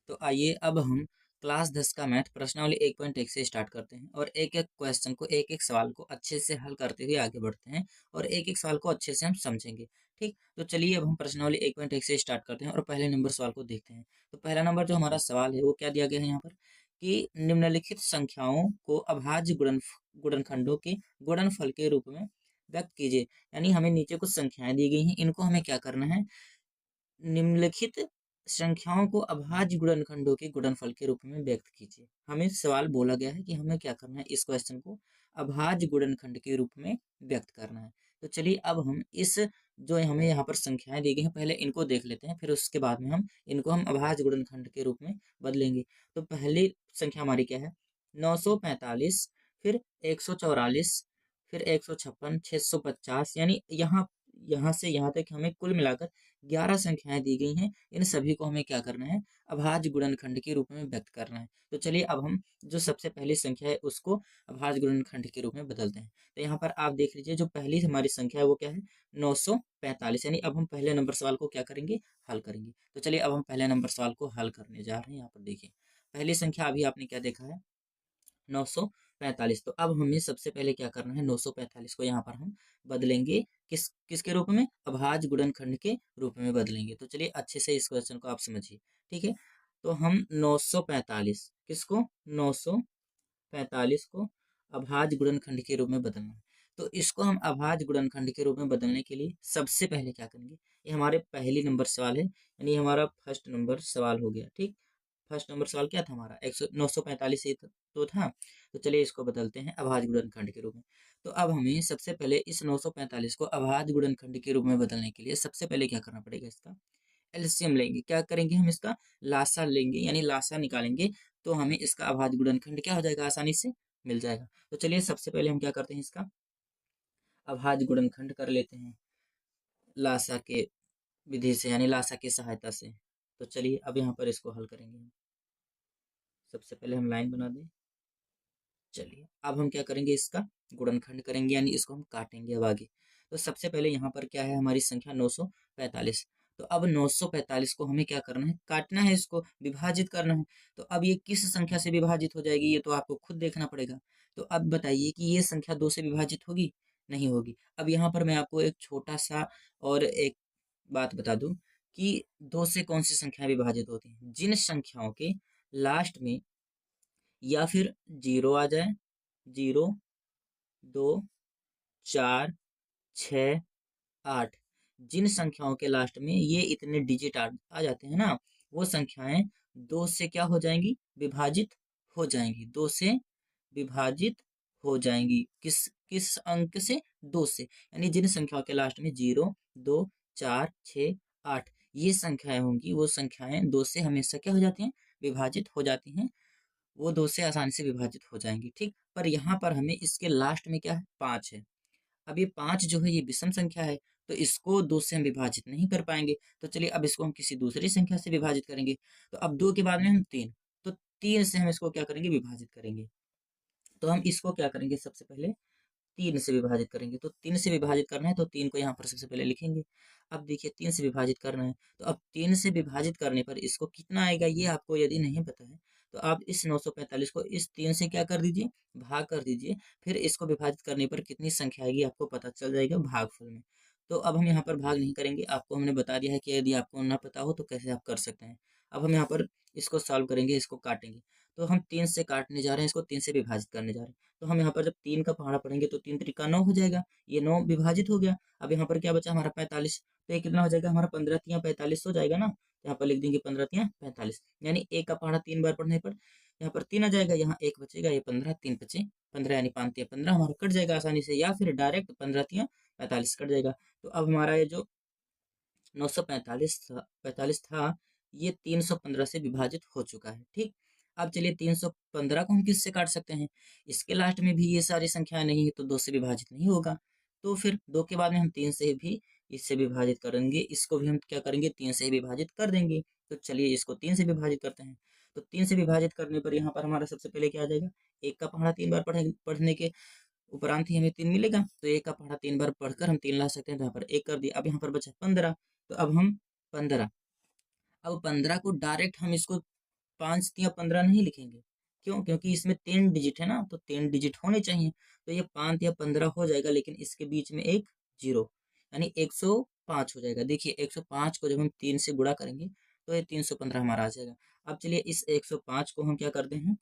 तो आइए अब हम क्लास 10 का मैथ प्रश्नावली 1.1 से स्टार्ट करते हैं और एक एक क्वेश्चन को एक एक सवाल को अच्छे से हल करते हुए आगे बढ़ते हैं और एक एक सवाल को अच्छे से हम समझेंगे। ठीक, तो चलिए अब हम प्रश्नावली 1.1 से स्टार्ट करते हैं और पहले नंबर सवाल को देखते हैं। तो पहला नंबर जो हमारा सवाल है वो क्या दिया गया है यहाँ पर कि निम्नलिखित संख्याओं को अभाज्य गुणनखंडों के गुणनफल के रूप में व्यक्त कीजिए। यानी हमें नीचे कुछ संख्याएं दी गई हैं, इनको हमें क्या करना है, निम्नलिखित संख्याओं को अभाज्य गुणनखंडों के गुणनफल के रूप में व्यक्त कीजिए। हमें सवाल बोला गया है कि हमें क्या करना है, इस क्वेश्चन को अभाज्य गुणनखंड के रूप में व्यक्त करना है। तो चलिए अब हम इस जो हमें यहाँ पर संख्याएं दी गई हैं पहले इनको देख लेते हैं, फिर उसके बाद में हम इनको अभाज्य गुणनखंड के रूप में बदलेंगे। तो पहली संख्या हमारी क्या है, 945, फिर 144, फिर 156, 650, यानी यहाँ से यहाँ तक हमें कुल मिलाकर 11 संख्याएं दी गई हैं। इन सभी को हमें क्या करना है, अभाज्य गुणनखंड के रूप में व्यक्त करना है। तो चलिए अब हम जो सबसे पहली संख्या है उसको अभाज्य गुणनखंड के रूप में बदलते हैं। तो यहाँ पर आप देख लीजिए जो पहली हमारी संख्या है वो क्या है, 945। यानी अब हम पहले नंबर सवाल को क्या करेंगे, हल करेंगे। तो चलिए अब हम पहले नंबर सवाल को हल करने जा रहे हैं। यहाँ पर देखिए पहली संख्या अभी आपने क्या देखा है, 945। तो अब हमें सबसे पहले क्या करना है, 945 को यहाँ पर हम बदलेंगे किसके रूप में, अभाज्य गुणनखंड के रूप में बदलेंगे। तो चलिए अच्छे से इस क्वेश्चन को आप समझिए। ठीक है, तो हम 945 किसको, 945 को अभाज्य गुणनखंड के रूप में बदलना है। तो इसको हम अभाज्य गुणनखंड के रूप में बदलने के लिए सबसे पहले क्या करेंगे, ये हमारे पहली नंबर सवाल है, यानी हमारा फर्स्ट नंबर सवाल हो गया। ठीक, फर्स्ट नंबर सवाल क्या था हमारा, 945 ही तो था। तो चलिए इसको बदलते हैं अभाज्य गुणनखंड के रूप में। तो अब हमें सबसे पहले इस 945 को अभाज्य गुणनखंड के रूप में बदलने के लिए सबसे पहले क्या करना पड़ेगा, इसका एलसीएम लेंगे। क्या करेंगे, हम इसका लासा लेंगे, यानी लासा निकालेंगे। तो हमें इसका अभाज्य गुणनखंड क्या हो जाएगा, आसानी से मिल जाएगा। तो चलिए सबसे पहले हम क्या करते हैं, इसका अभाज्य गुणनखंड कर लेते हैं लासा के विधि से, यानी लासा की सहायता से। तो चलिए अब यहाँ पर इसको हल करेंगे। सबसे पहले हम लाइन बना दें। चलिए अब हम क्या करेंगे, इसका गुणनखंड करेंगे, यानी इसको हम काटेंगे अब आगे। तो सबसे पहले यहाँ पर क्या है, हमारी संख्या 945। तो अब 945 को हमें क्या करना है, काटना है, इसको विभाजित करना है। तो अब ये किस संख्या से विभाजित हो जाएगी, ये तो आपको खुद देखना पड़ेगा। तो अब बताइए कि ये संख्या 2 से विभाजित होगी, नहीं होगी। अब यहाँ पर मैं आपको एक छोटा सा और एक बात बता दूं कि 2 से कौन सी संख्याएं विभाजित होती हैं, जिन संख्याओं के लास्ट में या फिर जीरो आ जाए, 0, 2, 4, 6, 8, जिन संख्याओं के लास्ट में ये इतने डिजिट आ जाते हैं ना, वो संख्याएं 2 से क्या हो जाएंगी, विभाजित हो जाएंगी। 2 से विभाजित हो जाएंगी, किस किस अंक से, 2 से। यानी जिन संख्याओं के लास्ट में 0, 2, 4, 6, 8 ये संख्याएं होंगी, वो संख्याएं 2 से हमेशा क्या हो जाती हैं, विभाजित हो जाती हैं। वो 2 से आसानी से विभाजित हो जाएंगी। ठीक, पर यहाँ पर हमें इसके लास्ट में क्या है, 5 है। अब ये 5 जो है ये विषम संख्या है, तो इसको 2 से हम विभाजित नहीं कर पाएंगे। तो चलिए अब इसको हम किसी दूसरी संख्या से विभाजित करेंगे। तो अब 2 के बाद में हम 3, तो 3 से हम इसको क्या करेंगे, विभाजित करेंगे। तो हम इसको क्या करेंगे, सबसे पहले 3 से विभाजित करेंगे। तो 3 से विभाजित करना है, तो 3 को यहाँ पर सबसे पहले लिखेंगे। अब देखिए 3 से विभाजित करना है, तो अब 3 से विभाजित करने पर इसको कितना आएगा, ये आपको यदि नहीं पता है तो आप इस 945 को इस 3 से क्या कर दीजिए, भाग कर दीजिए। फिर इसको विभाजित करने पर कितनी संख्या आएगी आपको पता चल जाएगा भागफल में। तो अब हम यहाँ पर भाग नहीं करेंगे, आपको हमने बता दिया है कि यदि आपको ना पता हो तो कैसे आप कर सकते हैं। अब हम यहाँ पर इसको सॉल्व करेंगे, इसको काटेंगे। तो हम 3 से काटने जा रहे हैं, इसको 3 से विभाजित करने जा रहे हैं। तो हम यहाँ पर जब 3 का पहाड़ा पढ़ेंगे तो 3 त्रिका 9 हो जाएगा, ये 9 विभाजित हो गया। अब यहाँ पर क्या बचा हमारा 45, तो ये कितना हो जाएगा हमारा, 15 तिया 45 हो जाएगा ना। तो यहाँ पर लिख देंगे 15 तिया 45, यानी 1 का पहाड़ा 3 बार पढ़ने पर यहाँ पर 3 आ जाएगा, यहाँ 1 बचेगा, ये 15, 3 बचे 15, यानी 5 तिया 15 हमारा कट जाएगा आसानी से, या फिर डायरेक्ट 15 तिया 45 कट जाएगा। तो अब हमारा ये जो 945 था ये 315 से विभाजित हो चुका है। ठीक, अब चलिए 315 को हम किससे काट सकते हैं, इसके लास्ट में भी ये सारी संख्याएं नहीं है तो 2 से विभाजित नहीं होगा। तो फिर 2 के बाद में हम 3 से भी इससे विभाजित करेंगे, इसको भी हम क्या करेंगे, 3 से ही विभाजित कर देंगे। तो चलिए इसको 3 से विभाजित करते हैं। तो 3 से विभाजित करने पर यहाँ पर हमारा सबसे पहले क्या आ जाएगा, 1 का पहाड़ा 3 बार पढ़ने के उपरांत ही हमें 3 मिलेगा। तो 1 का पहाड़ा 3 बार पढ़कर हम 3 ला सकते हैं, तो यहाँ पर 1 कर दिया। अब यहाँ पर बचा 15, तो अब हम 15, अब 15 को डायरेक्ट हम इसको 5 या 15 नहीं लिखेंगे। क्यों? क्योंकि इसमें 3 डिजिट है ना, तो 3 डिजिट होने चाहिए। तो ये 5 या 15 हो जाएगा, लेकिन इसके बीच में एक जीरो, यानी 105 हो जाएगा। देखिए 105 को जब हम 3 से गुणा करेंगे तो ये 315 हमारा आ जाएगा। अब चलिए इस 105 को हम क्या करते हैं,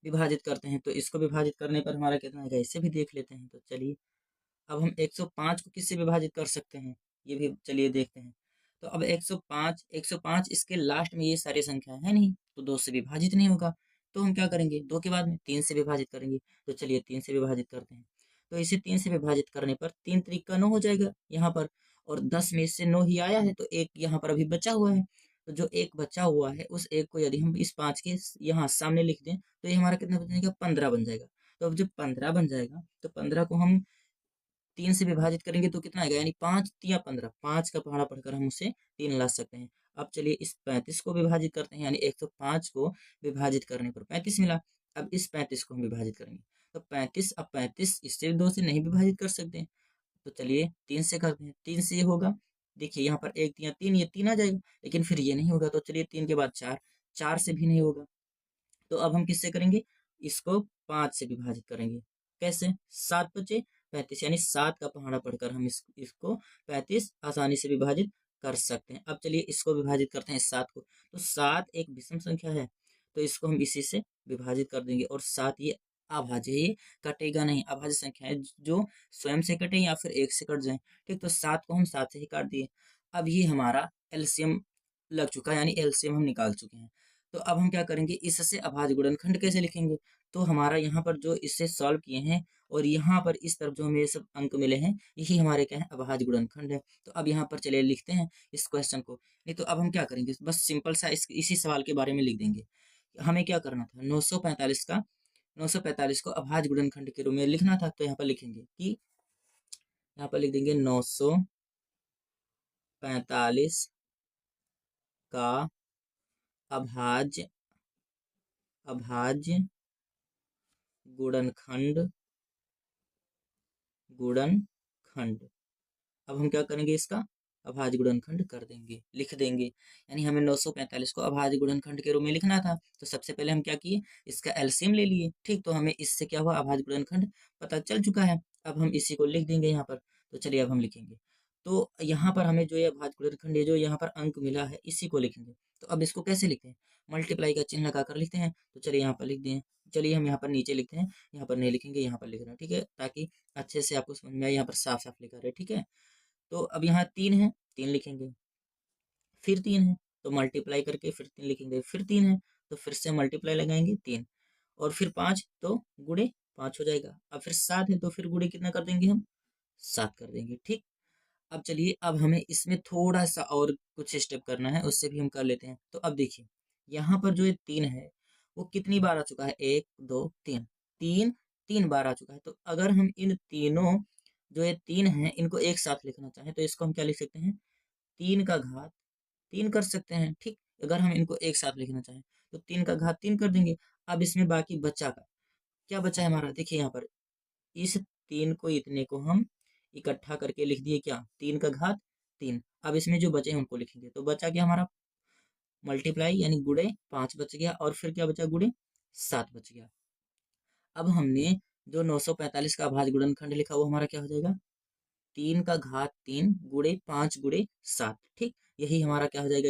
विभाजित करते हैं। तो इसको विभाजित करने पर हमारा कितना आएगा, इसे भी देख लेते हैं। तो चलिए अब हम 105 को किससे विभाजित कर सकते हैं, ये भी चलिए देखते हैं। तो अब 105 इसके लास्ट में ये सारी संख्या है नहीं, तो 2 से विभाजित नहीं होगा। तो हम क्या करेंगे, 2 के बाद में 3 से विभाजित करेंगे। तो चलिए 3 से विभाजित करते हैं। तो इसे 3 से विभाजित करने पर 3 त्रिक 9 हो जाएगा यहाँ पर, और 10 में से 9 ही आया है, तो एक यहाँ पर अभी बचा हुआ है। तो जो एक बचा हुआ है उस एक को यदि हम इस 5 के यहाँ सामने लिख दें तो ये हमारा कितना बन जाएगा, 15 बन जाएगा। तो अब जब 15 बन जाएगा तो 15 को हम 3 से विभाजित करेंगे तो कितना आएगा, यानी 5 तिया 15, 5 का पहाड़ा पढ़कर हम उसे 3 ला सकते हैं। अब चलिए इस 35 को विभाजित करते हैं, यानी 105 को विभाजित करने पर 35 मिला। अब इस 35 को हम विभाजित करेंगे तो 35, अब 35 इससे 2 से नहीं विभाजित कर सकते, तो चलिए 3 से करते हैं। 3 से ये होगा, देखिए यहाँ पर 1 तिया 3, ये 3 आ जाएगा, लेकिन फिर ये नहीं होगा। तो चलिए 3 के बाद 4, 4 से भी नहीं होगा। तो अब हम किससे करेंगे, इसको 5 से विभाजित करेंगे। कैसे, 7 बचे 35, यानी 7 का पहाड़ा पढ़कर हम इसको 35 आसानी से विभाजित कर सकते हैं। अब चलिए इसको विभाजित करते हैं 7 को। तो 7 एक विषम संख्या है, तो इसको हम इसी से विभाजित कर देंगे। और 7 ये अभाज्य है, ये कटेगा नहीं। अभाज्य संख्या है जो स्वयं से कटे या फिर 1 से कट जाए। ठीक, तो 7 को हम 7 से ही काट दिए। अब ये हमारा एलसीएम लग चुका है, यानी एलसीएम हम निकाल चुके हैं। तो अब हम क्या करेंगे, इससे अभाज्य गुणनखंड कैसे लिखेंगे। तो हमारा यहाँ पर जो इससे सॉल्व किए हैं और यहाँ पर इस तरफ जो हमें ये सब अंक मिले हैं, यही हमारे क्या है, अभाज्य गुणनखंड है। तो अब यहाँ पर चलिए लिखते हैं इस क्वेश्चन को। नहीं तो अब हम क्या करेंगे, बस सिंपल सा इसी सवाल के बारे में लिख देंगे। हमें क्या करना था, 945 को अभाज्य गुणनखंड के रूप में लिखना था। तो यहाँ पर लिखेंगे कि, यहाँ पर लिख देंगे 945 का अभाज्य गुणनखंड। अब हम क्या करेंगे, इसका अभाज्य गुणनखंड कर देंगे, लिख देंगे। यानी हमें 945 को अभाज्य गुणनखंड के रूप में लिखना था। तो सबसे पहले हम क्या किए, इसका एलसीएम ले लिए। ठीक, तो हमें इससे क्या हुआ, अभाज्य गुणनखंड पता चल चुका है। अब हम इसी को लिख देंगे यहाँ पर। तो चलिए अब हम लिखेंगे। तो यहाँ पर हमें जो ये अभाज्य गुणनखंड, ये जो यहाँ पर अंक मिला है, इसी को लिखेंगे। तो अब इसको कैसे लिखते हैं, मल्टीप्लाई का चिन्ह लगाकर लिखते हैं। तो चलिए यहाँ पर लिख दें। चलिए हम यहाँ पर नीचे लिखते हैं, यहाँ पर नहीं लिखेंगे, यहाँ पर लिख रहे हैं। ठीक है, ताकि अच्छे से आपको समझ में आए। यहाँ पर साफ साफ लिखा रहे, ठीक है। तो अब यहाँ 3 है, 3 लिखेंगे, फिर 3 है तो मल्टीप्लाई करके फिर 3 लिखेंगे, फिर 3 है तो फिर से मल्टीप्लाई लगाएंगे 3, और फिर 5 तो गुणे 5 हो जाएगा। अब फिर 7 है तो फिर गुणे कितना कर देंगे हम, 7 कर देंगे। ठीक, अब चलिए अब हमें इसमें थोड़ा सा और कुछ स्टेप करना है, उससे भी हम कर लेते हैं। तो अब देखिए यहाँ पर जो ये 3 है वो कितनी बार आ चुका है, 1 2 3, 3 बार आ चुका है। तो अगर हम इन तीनों, जो ये 3 है, इनको एक साथ लिखना चाहें तो इसको हम क्या लिख सकते हैं, 3 का घात 3 कर सकते हैं। ठीक, अगर हम इनको एक साथ लिखना चाहें तो 3 का घात 3 कर देंगे। अब इसमें बाकी बचा का क्या बचा है हमारा, देखिए यहाँ पर इस 3 को, इतने को हम इकट्ठा करके लिख दिए, क्या, 3 का घात 3। अब इसमें जो बचे हैं उनको लिखेंगे। तो बचा क्या हमारा, मल्टीप्लाई यानी गुणे 5 बच गया, और फिर क्या बचा, गुणे 7 बच गया। अब हमने जो 945 का अभाज्य गुणनखंड लिखा वो हमारा क्या हो जाएगा, 3 का घात 3 गुणे 5 गुणे 7। ठीक, यही हमारा क्या हो जाएगा,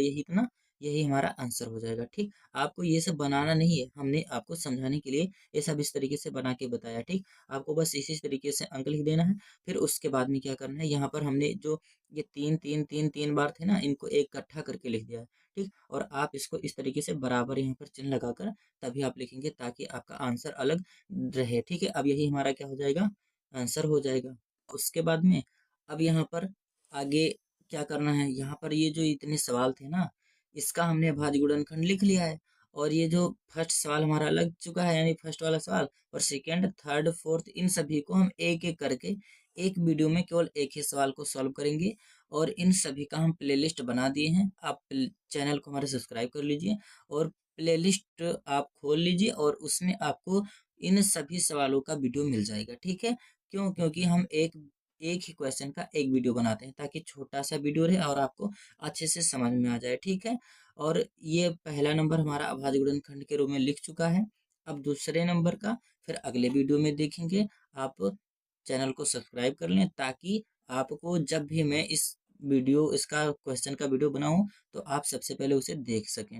यही हमारा आंसर हो जाएगा। ठीक, आपको ये सब बनाना नहीं है, हमने आपको समझाने के लिए ये सब इस तरीके से बना के बताया। ठीक, आपको बस इसी तरीके से अंक लिख देना है। फिर उसके बाद में क्या करना है, यहाँ पर हमने जो ये 3 बार थे ना, इनको एक इकट्ठा करके लिख दिया है। ठीक, और आप इसको इस तरीके से बराबर यहाँ पर चिन्ह लगाकर तभी आप लिखेंगे, ताकि आपका आंसर अलग रहे। ठीक है, अब यही हमारा क्या हो जाएगा, आंसर हो जाएगा। उसके बाद में अब यहाँ पर आगे क्या करना है, यहाँ पर ये जो इतने सवाल थे ना, इसका हमने भाज्य गुणनखंड लिख लिया है। और ये जो फर्स्ट सवाल हमारा लग चुका है, यानी फर्स्ट वाला सवाल, और सेकंड थर्ड फोर्थ इन सभी को हम एक एक करके एक वीडियो में केवल एक ही सवाल को सॉल्व करेंगे। और इन सभी का हम प्लेलिस्ट बना दिए हैं, आप चैनल को हमारे सब्सक्राइब कर लीजिए और प्लेलिस्ट आप खोल लीजिए, और उसमें आपको इन सभी सवालों का वीडियो मिल जाएगा। ठीक है, क्यों, क्योंकि हम एक एक ही क्वेश्चन का एक वीडियो बनाते हैं, ताकि छोटा सा वीडियो रहे और आपको अच्छे से समझ में आ जाए। ठीक है, और ये पहला नंबर हमारा अभाज्य गुणनखंड के रूप में लिख चुका है। अब दूसरे नंबर का फिर अगले वीडियो में देखेंगे। आप चैनल को सब्सक्राइब कर लें ताकि आपको जब भी मैं इसका क्वेश्चन का वीडियो बनाऊं तो आप सबसे पहले उसे देख सकें।